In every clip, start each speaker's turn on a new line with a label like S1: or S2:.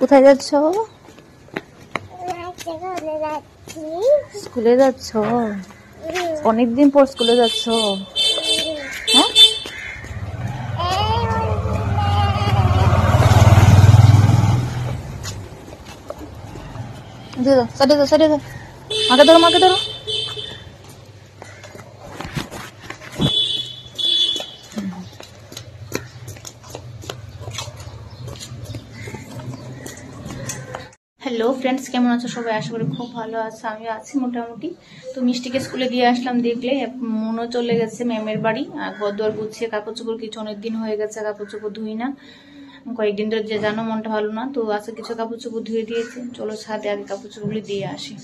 S1: কোথায় যাচ্ছ? স্কুলে যাচ্ছ? অনেকদিন পর স্কুলে যাচ্ছ? হ্যাঁ, সাইডে দাও, সাইডে দাও, মাকে ধরো, মাকে ধরো। হ্যালো ফ্রেন্ডস, কেমন আছো সবাই? আশা করি খুব ভালো আছো, আমিও আছি মোটামুটি। তো মিষ্টিকে স্কুলে দিয়ে আসলাম, দেখলে মনও চলে গেছে ম্যামের বাড়ি। আর ঘর-দোর গুছিয়ে কাপড় চোপড় কিছু অনেকদিন হয়ে গেছে, কাপড় চোপড় ধুই না কয়েকদিন ধরে, যে জানো মনটা ভালো না। তো আজকে কিছু কাপড় চোপড় ধুয়ে দিয়েছে, চলো ছাদে আগে কাপড় চোপড়গুলি দিয়ে আসি।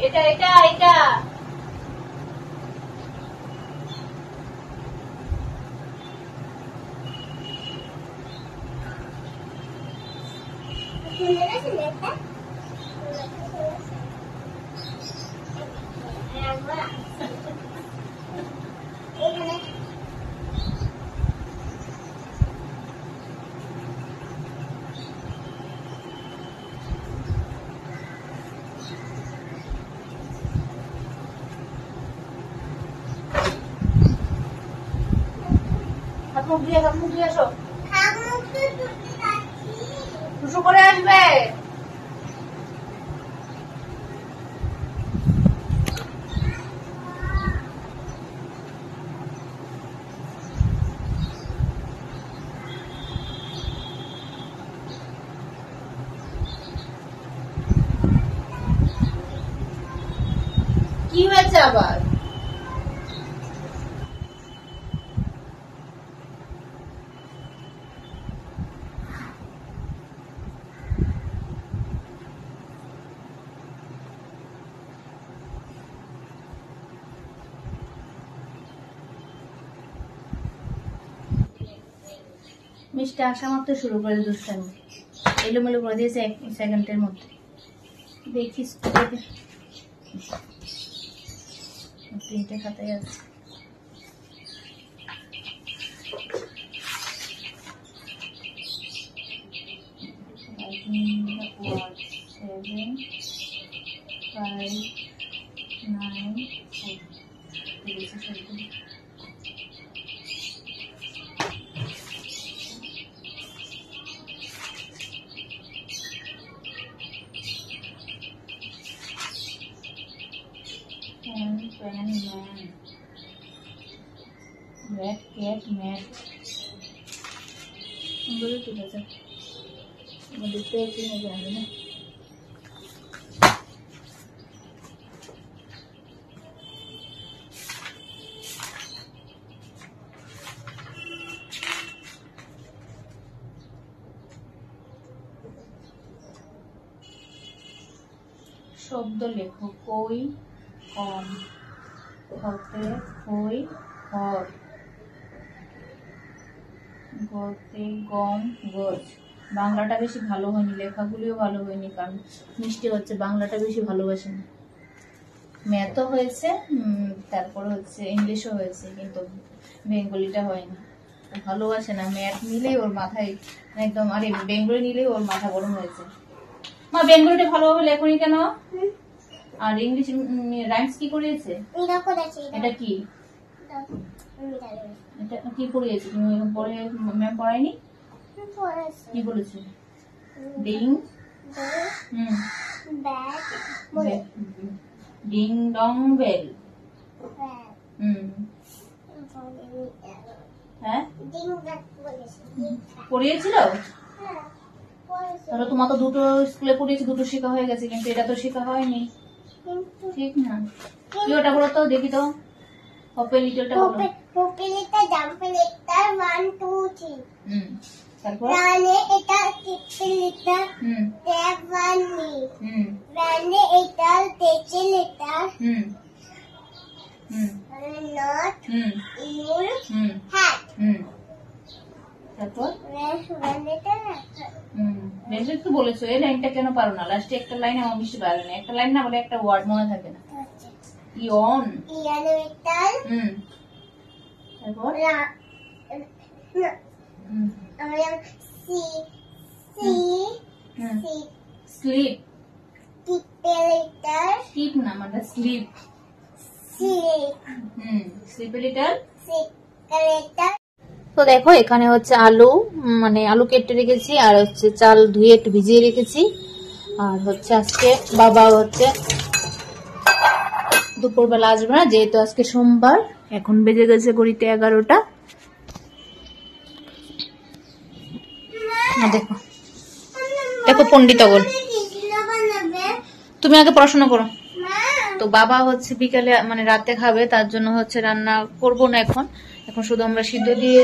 S1: এটা এটা এটা মুখ দিয়ে আসো, দুশো করে আসবে। কি হয়েছে আবার? মিষ্টি আসা মাত্র শুরু করে দুষ্টামি, এলোমেলো করে দিয়েছে 1 সেকেন্ডের মধ্যে। দেখি তিনটে খাতায় আছে। Red cat mat. Boleh tidak sih? Mendetail sini jangan ya. শব্দ লেখো। কই, কম, হতে, হই, হর, গতে, গম, গজ। বাংলাটা বেশি ভালো হয়নি, লেখাগুলিও ভালো হয়নি, কারণ মিষ্টি হচ্ছে বাংলাটা বেশি ভালোবাসে না। ম্যাথও হয়েছে, তারপরে হচ্ছে ইংলিশও হয়েছে, কিন্তু বেঙ্গলিটা হয়নি। ভালোবাসে না, ম্যাথ নিলেই ওর মাথায় একদম, আরে বেঙ্গলি নিলেই ওর মাথা গরম হয়েছে। মা বেঙ্গলিটা ভালোভাবে লেখনি কেন? আর ইংলিশ রাইমস কি করিয়েছে? এটা কি? এটা কি পড়িয়েছে তুমি? পড়ে ম্যাম পড়ায়নি? কি বলেছে? Ding ding dong bell. হ্যাঁ পড়িয়েছিল? তাহলে তোমার তো দুটো স্কুলে পড়িয়েছে, দুটো শেখা হয়ে গেছে, কিন্তু এটা তো শেখা হয়নি, ঠিক না? কি ওটা বলো তো দেখি তো, হপে লিটলটা বলো। হপে লিটল জাম্প লিটল 1 2 3। তারপর রানে এটা টিপে লিটল ট্যাপ 1 মি। রানে এটা টেচে লিটল নট ইউর হ্যাট। তারপর বেশি তো বলেছো, এই লাইনটা কেন পারো না? লাস্টে একটা লাইন আমার মিষ্টি পারো না, একটা লাইন না বলে একটা ওয়ার্ড মনে থাকে না। ইয়ন ইয়নেটাল তারপর আমরা সি সি সি স্লিপ স্লিপেলিটাল স্লিপ না মানে স্লিপ স্লিপ স্লিপেলিটাল স্লিপেলিটাল। তো দেখো এখানে হচ্ছে আলু, মানে আলু কেটে রেখেছি, আর হচ্ছে চাল ধুয়ে একটু ভিজিয়ে রেখেছি। আর হচ্ছে আজকে বাবা হচ্ছে দুপুরবেলা আসবে না, যেহেতু আজকে সোমবার। এখন বেজে গেছে ঘড়িতে 11টা। দেখো দেখো পন্ডিত বল, তুমি আগে পড়াশোনা করো। তো বাবা হচ্ছে বিকালে মানে রাতে খাবে, তার জন্য হচ্ছে রান্না করব না এখন। এখন শুধু আমরা সিদ্ধ দিয়ে,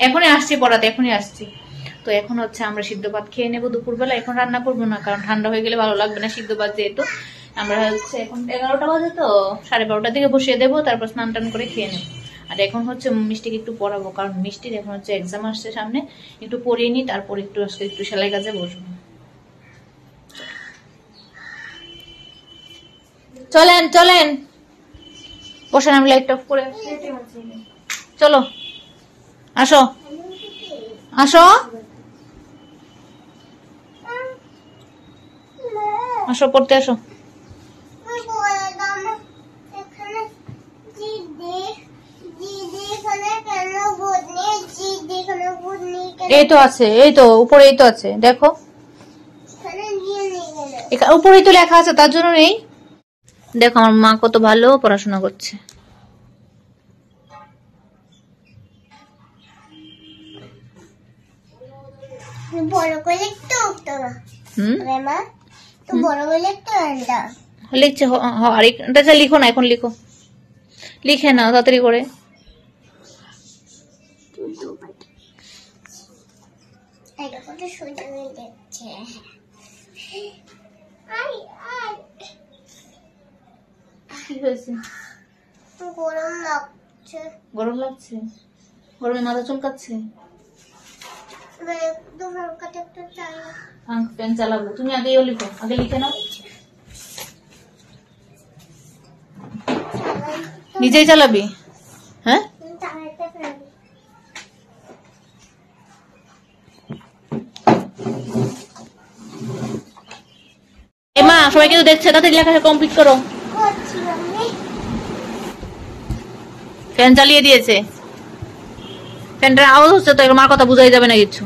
S1: এখনই আসছি পড়াতে, এখনই আসছি। তো এখন হচ্ছে আমরা সিদ্ধ ভাত খেয়ে নেবো দুপুরবেলা। এখন রান্না করবো না, কারণ ঠান্ডা হয়ে গেলে ভালো লাগবে না সিদ্ধ ভাত, যেহেতু আমরা হচ্ছে এখন 11টা বাজে, তো 12:30টার দিকে বসিয়ে দেবো, তারপর স্নান টান করে খেয়ে নেবো। আর এখন হচ্ছে মিষ্টিকে একটু পড়াবো, কারণ মিষ্টির এখন হচ্ছে এক্সাম আসছে সামনে, একটু পড়িয়ে নিই, তারপর একটু আজকে একটু সেলাই কাজে বসবো। চলেন চলেন বসেন, আমি লাইট অফ করে চলো আসো আসো আসো পড়তে আসো। এই তো আছে, এই তো উপরেই তো আছে, দেখো উপরেই তো লেখা আছে, তার জন্য নেই। দেখো আমার মা কত ভালো পড়াশোনা করছে। লিখছে আরেকটা, লিখো না এখন, লিখো, লিখে নাও তাড়াতাড়ি করে। কি হয়েছে? গরম লাগছে। গরম লাগছে? গরমে মাথা চুলকাচ্ছে? পেন চালাবো, তুমি আগেও লিখো, আগে লিখে নাও। নিজেই চালাবি? হ্যাঁ, মা সবাই কিন্তু দেখছে, তাড়াতাড়ি লেখাটা কমপ্লিট করো। ফ্যান চালিয়ে দিয়েছে, ফ্যানটার আওয়াজ হচ্ছে তো, মার কথা বুঝাই যাবে না কিছু।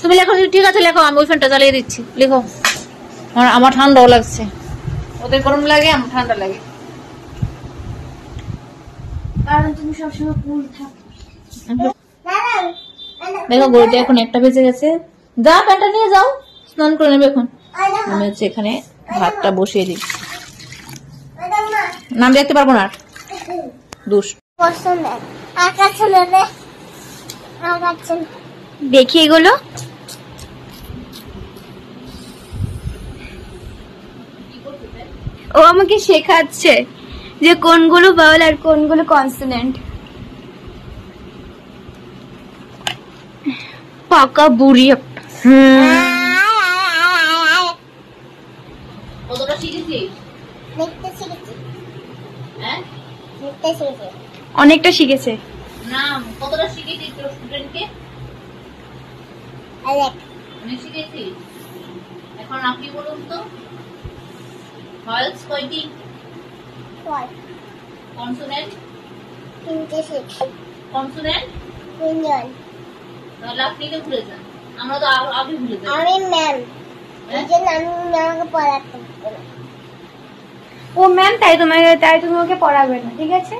S1: তুমি লেখো, ঠিক আছে লেখো, আমি ওই ফ্যানটা চালিয়ে দিচ্ছি, লিখো। আমার ঠান্ডাও লাগছে, ওদের গরম লাগে, আমার ঠান্ডা লাগে, কারণ তুমি সবসময় কুল থাকো। দেখো গরুটা এখন 1টা বেজে গেছে, যা প্যান্টটা নিয়ে যাও, স্নান করে নেবে এখন। আমি হচ্ছে এখানে ভাতটা বসিয়ে দিচ্ছি, নাম দেখতে পারবো না, দুষ।
S2: দেখি এগুলো, ও আমাকে শেখাচ্ছে যে কোনগুলো ভাওয়েল আর কোনগুলো কনসোনেন্ট। পাকা বুড়ি একটা।
S1: কতটা শিখেছিস?
S2: অনেকটা শিখেছে।
S1: নাম কতটা শিখেছিস তোর স্টুডেন্টকে? অনেক শিখেছিস। এখন আপনি বলুন তো, ভাওয়েলস কয়টি? কনসোনেন্ট? কনসোনেন্ট? তাহলে আপনি কে ভুলে যান, আমরা তো আগে ভুলে যাই।
S3: আমি ম্যাম, এই জন্য আমি ম্যামকে পড়াতে।
S2: ও ম্যাম, তাই তো তোমাকে পড়াবে না, ঠিক আছে।